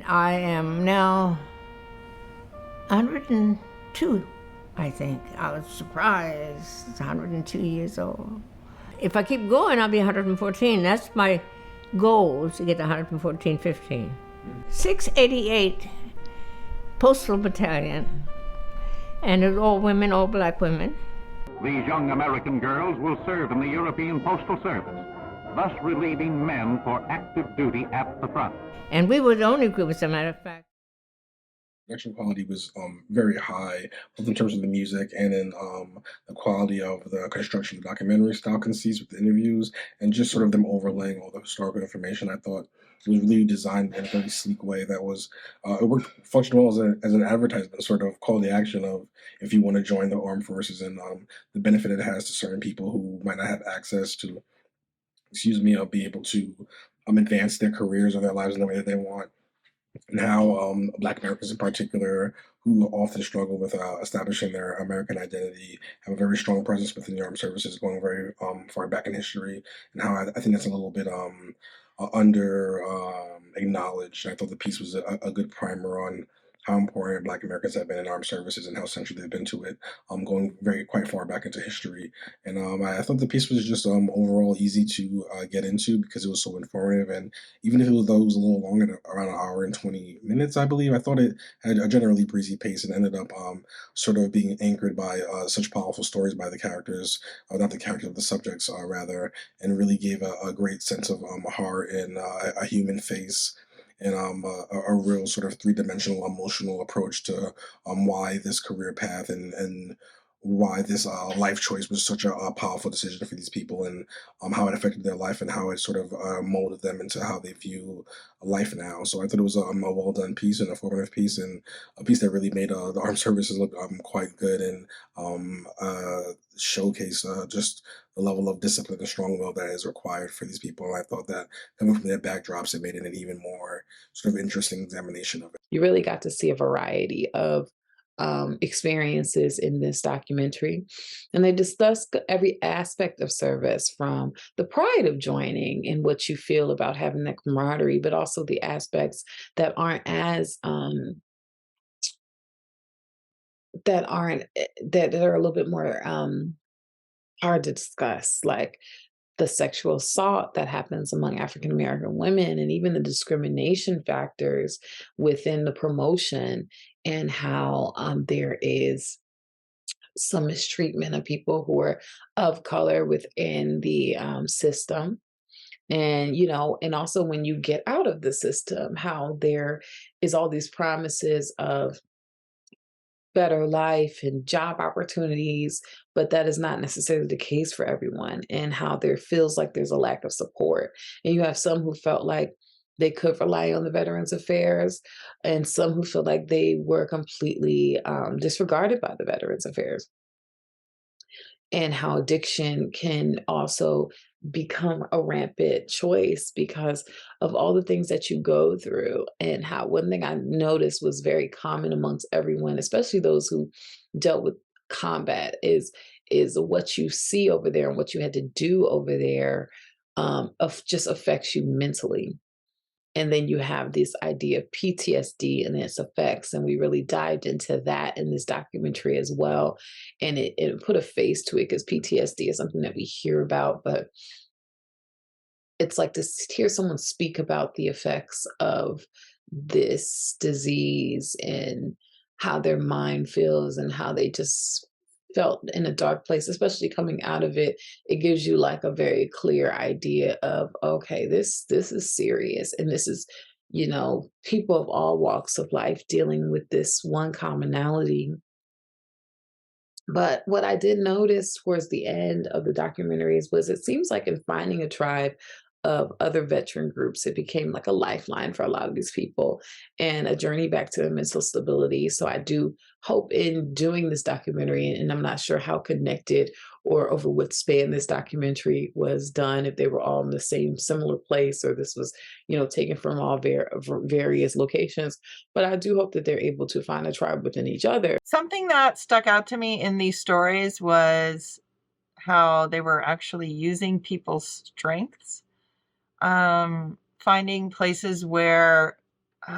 I am now 102, I think. I was surprised. 102 years old. If I keep going, I'll be 114. That's my goal, is to get to 114, 15. 688 Postal Battalion, and it's all women, all black women. These young American girls will serve in the European Postal Service, thus relieving men for active duty at the front. And we were the only group, as a matter of fact. Production quality was very high, both in terms of the music and in the quality of the construction of the documentary style conceits with the interviews and just sort of them overlaying all the historical information. I thought it was really designed in a very sleek way that was, it worked, functioned well as an advertisement, sort of call to action of if you want to join the armed forces and the benefit it has to certain people who might not have access to, be able to advance their careers or their lives in the way that they want, and how Black Americans in particular, who often struggle with establishing their American identity, have a very strong presence within the armed services, going very far back in history, and how I think that's a little bit under acknowledged. I thought the piece was a good primer on how important Black Americans have been in armed services and how central they've been to it, going quite far back into history. And I thought the piece was just overall easy to get into because it was so informative. And even if though it was a little long, at around an hour and 20 minutes, I believe, I thought it had a generally breezy pace and ended up sort of being anchored by such powerful stories by the characters, not the characters, the subjects, rather, and really gave a great sense of heart and a human face and a real sort of three-dimensional emotional approach to why this career path and why this life choice was such a powerful decision for these people, and how it affected their life and how it sort of molded them into how they view life now. So I thought it was a well done piece and a formative piece, and a piece that really made the armed services look quite good, and showcase just the level of discipline and strong will that is required for these people. And I thought that coming from their backdrops, it made it an even more sort of interesting examination of it. You really got to see a variety of experiences in this documentary. And they discussed every aspect of service, from the pride of joining and what you feel about having that camaraderie, but also the aspects that aren't as that are a little bit more hard to discuss, like the sexual assault that happens among African American women, and even the discrimination factors within the promotion, and how there is some mistreatment of people who are of color within the system. And, and also when you get out of the system, how there is all these promises of better life and job opportunities, but that is not necessarily the case for everyone, and how there feels like there's a lack of support. And you have some who felt like they could rely on the Veterans Affairs, and some who feel like they were completely disregarded by the Veterans Affairs, and how addiction can also become a rampant choice because of all the things that you go through. And how one thing I noticed was very common amongst everyone, especially those who dealt with combat, is what you see over there and what you had to do over there just affects you mentally. And then you have this idea of PTSD and its effects. And we really dived into that in this documentary as well. And it put a face to it, because PTSD is something that we hear about, but it's like to hear someone speak about the effects of this disease and how their mind feels and how they just felt in a dark place, especially coming out of it. It gives you like a very clear idea of, okay, this is serious, and this is, people of all walks of life dealing with this one commonality. But what I did notice towards the end of the documentaries was, it seems like in finding a tribe of other veteran groups, it became like a lifeline for a lot of these people and a journey back to mental stability. So I do hope in doing this documentary, and I'm not sure how connected or over what span this documentary was done, if they were all in the same similar place, or this was, taken from all various locations. But I do hope that they're able to find a tribe within each other. Something that stuck out to me in these stories was how they were actually using people's strengths, finding places where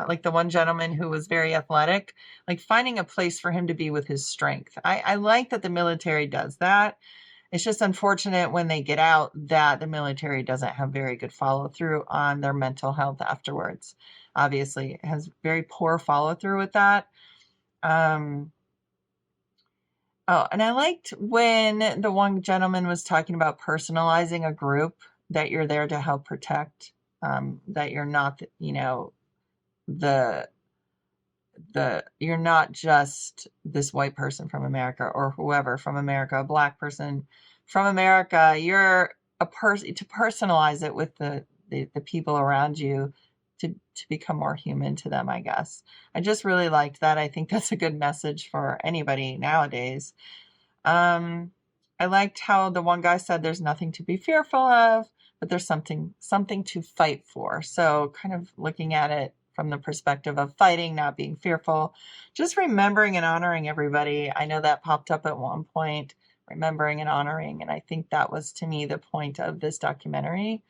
like the one gentleman who was very athletic, like finding a place for him to be with his strength. I like that the military does that. It's just unfortunate when they get out that the military doesn't have very good follow through on their mental health afterwards. Obviously, it has very poor follow through with that. Oh, and I liked when the one gentleman was talking about personalizing a group that you're there to help protect, that you're not, the you're not just this white person from America or whoever from America, a black person from America. You're a person to personalize it with the people around you to become more human to them, I guess. I just really liked that. I think that's a good message for anybody nowadays. I liked how the one guy said there's nothing to be fearful of, but there's something to fight for. So kind of looking at it from the perspective of fighting, not being fearful, just remembering and honoring everybody. I know that popped up at one point, remembering and honoring. And I think that was, to me, the point of this documentary,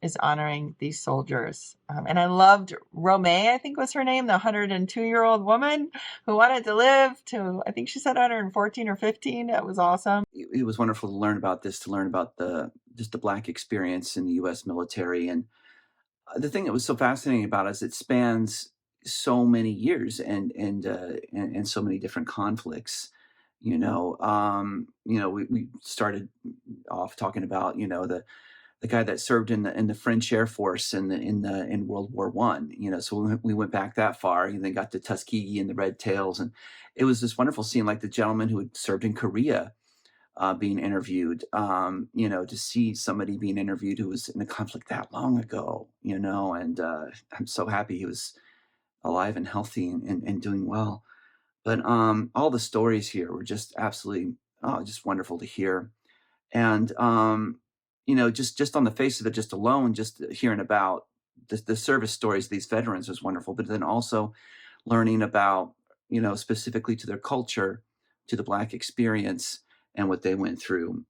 is honoring these soldiers. And I loved Romay, I think was her name, the 102-year-old woman who wanted to live to, I think she said 114 or 15. That was awesome. It was wonderful to learn about this, to learn about just the Black experience in the U.S. military. And the thing that was so fascinating about it is it spans so many years and so many different conflicts. We started off talking about the guy that served in the French Air Force in World War One. So we went back that far, and then got to Tuskegee and the Red Tails, and it was this wonderful scene, like the gentleman who had served in Korea being interviewed. To see somebody being interviewed who was in a conflict that long ago, and I'm so happy he was alive and healthy and doing well. But all the stories here were just absolutely just wonderful to hear. And just on the face of it, just alone, just hearing about the service stories of these veterans was wonderful. But then also learning about, specifically to their culture, to the Black experience and what they went through.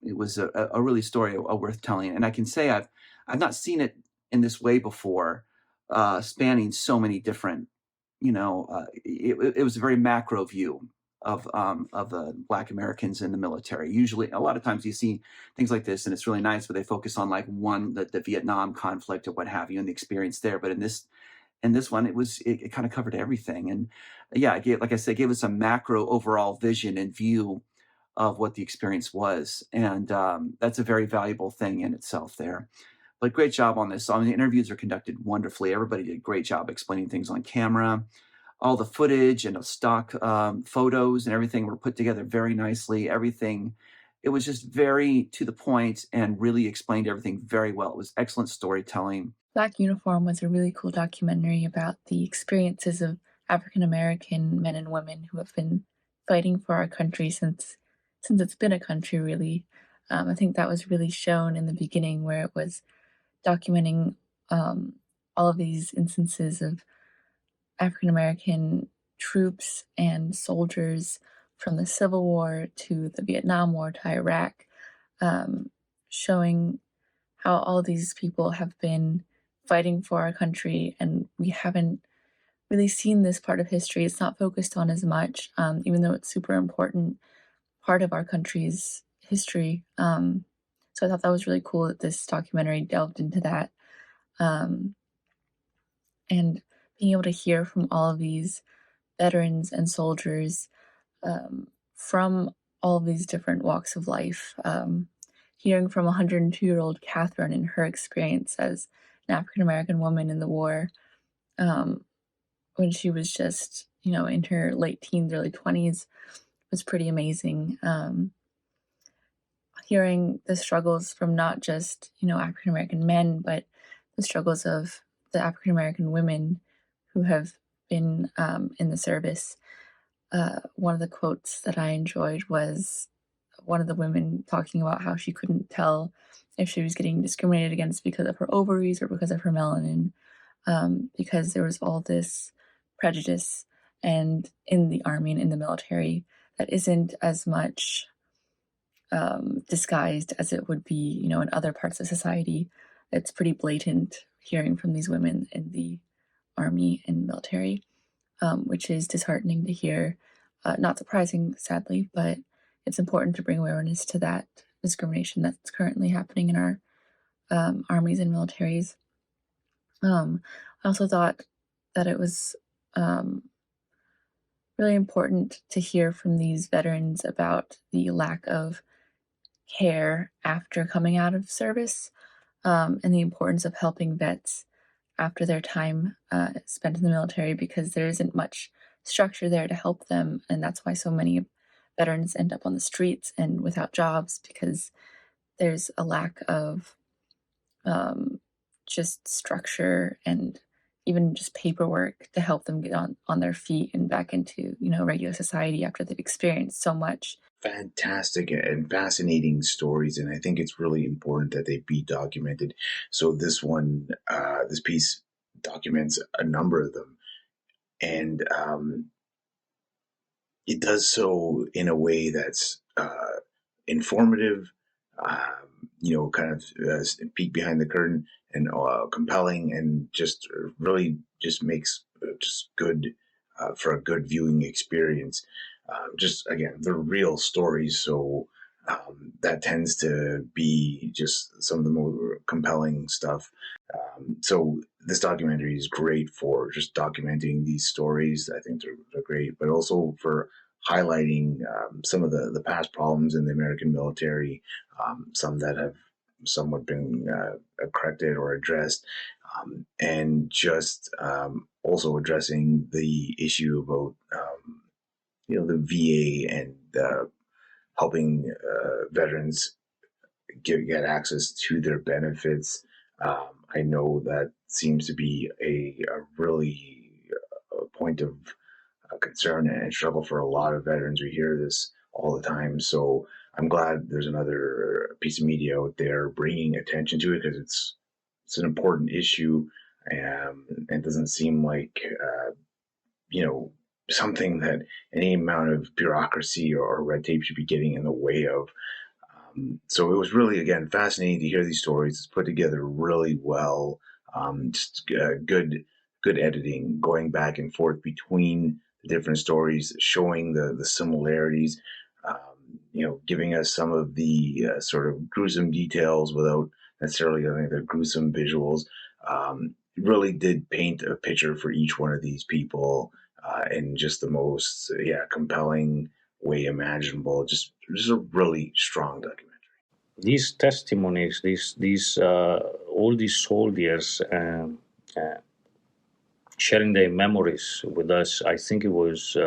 It was a really story worth telling. And I can say I've not seen it in this way before, spanning so many different, it was a very macro view of Black Americans in the military. Usually, a lot of times you see things like this, and it's really nice, but they focus on like the Vietnam conflict or what have you, and the experience there. But in this one, it kind of covered everything, and yeah, like I said, it gave us a macro overall vision and view of what the experience was, and that's a very valuable thing in itself there. But great job on this. The interviews are conducted wonderfully. Everybody did a great job explaining things on camera. All the footage and the stock photos and everything were put together very nicely. Everything, it was just very to the point and really explained everything very well. It was excellent storytelling. Black Uniform was a really cool documentary about the experiences of African American men and women who have been fighting for our country since it's been a country, really. I think that was really shown in the beginning, where it was documenting all of these instances of African American troops and soldiers from the Civil War to the Vietnam War to Iraq, showing how all these people have been fighting for our country, and we haven't really seen this part of history. It's not focused on as much, even though it's super important part of our country's history. So I thought that was really cool that this documentary delved into that. And being able to hear from all of these veterans and soldiers from all of these different walks of life. Hearing from 102-year-old Catherine and her experience as an African-American woman in the war, when she was just, in her late teens, early 20s, was pretty amazing. Hearing the struggles from not just, African-American men, but the struggles of the African-American women who have been in the service. One of the quotes that I enjoyed was one of the women talking about how she couldn't tell if she was getting discriminated against because of her ovaries or because of her melanin, because there was all this prejudice and in the army and in the military that isn't as much disguised as it would be, in other parts of society. It's pretty blatant hearing from these women in the army and military, which is disheartening to hear. Not surprising, sadly, but it's important to bring awareness to that discrimination that's currently happening in our armies and militaries. I also thought that it was really important to hear from these veterans about the lack of care after coming out of service, and the importance of helping vets after their time spent in the military, because there isn't much structure there to help them. And that's why so many veterans end up on the streets and without jobs, because there's a lack of just structure and even just paperwork to help them get on their feet and back into, regular society after they've experienced so much. Fantastic and fascinating stories, and I think it's really important that they be documented. So this piece documents a number of them, and it does so in a way that's informative, kind of peek behind the curtain, and compelling, and just really just makes just good for a good viewing experience. Just again, they're real stories, so that tends to be just some of the more compelling stuff. So this documentary is great for just documenting these stories. I think they're great, but also for highlighting some of the past problems in the American military, some that have somewhat been corrected or addressed, and just also addressing the issue about the VA and helping veterans get access to their benefits. I know that seems to be a really point of concern and struggle for a lot of veterans. We hear this all the time. So I'm glad there's another piece of media out there bringing attention to it, because it's an important issue, and doesn't seem like something that any amount of bureaucracy or red tape should be getting in the way of. So it was really, again, fascinating to hear these stories. It's put together really well. Just good editing, going back and forth between the different stories, showing the similarities, giving us some of the sort of gruesome details without necessarily having the gruesome visuals. Really did paint a picture for each one of these people in just the most compelling way imaginable. Just a really strong documentary. These testimonies, these all these soldiers sharing their memories with us, I think it was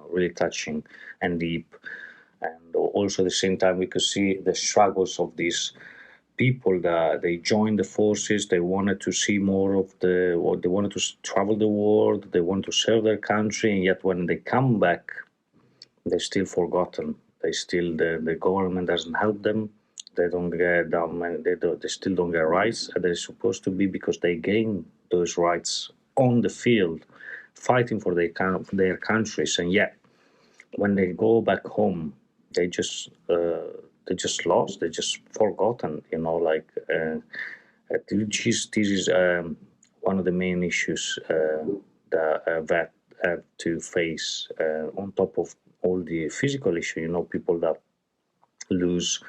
really touching and deep. And also at the same time, we could see the struggles of these people that they joined the forces. They wanted to see more of they wanted to travel the world. They wanted to serve their country, and yet when they come back, they're still forgotten. The government doesn't help them. They don't get they still don't get rights. They're supposed to be, because they gain those rights on the field, fighting for their countries, and yet when they go back home, they just lost. They're just forgotten. This is one of the main issues that vet have to face, on top of all the physical issue. People that lose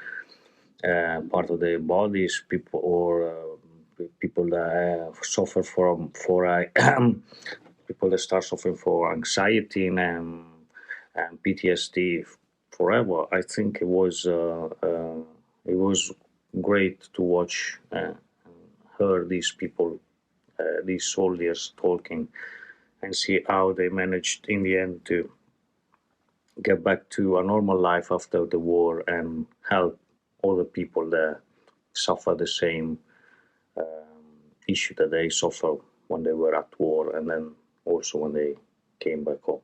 part of their bodies, people that suffer people that start suffering for anxiety and PTSD forever. I think it was great to watch and hear these people, these soldiers talking, and see how they managed in the end to get back to a normal life after the war and help other people that suffer the same issue that they suffer when they were at war, and then also when they came back home.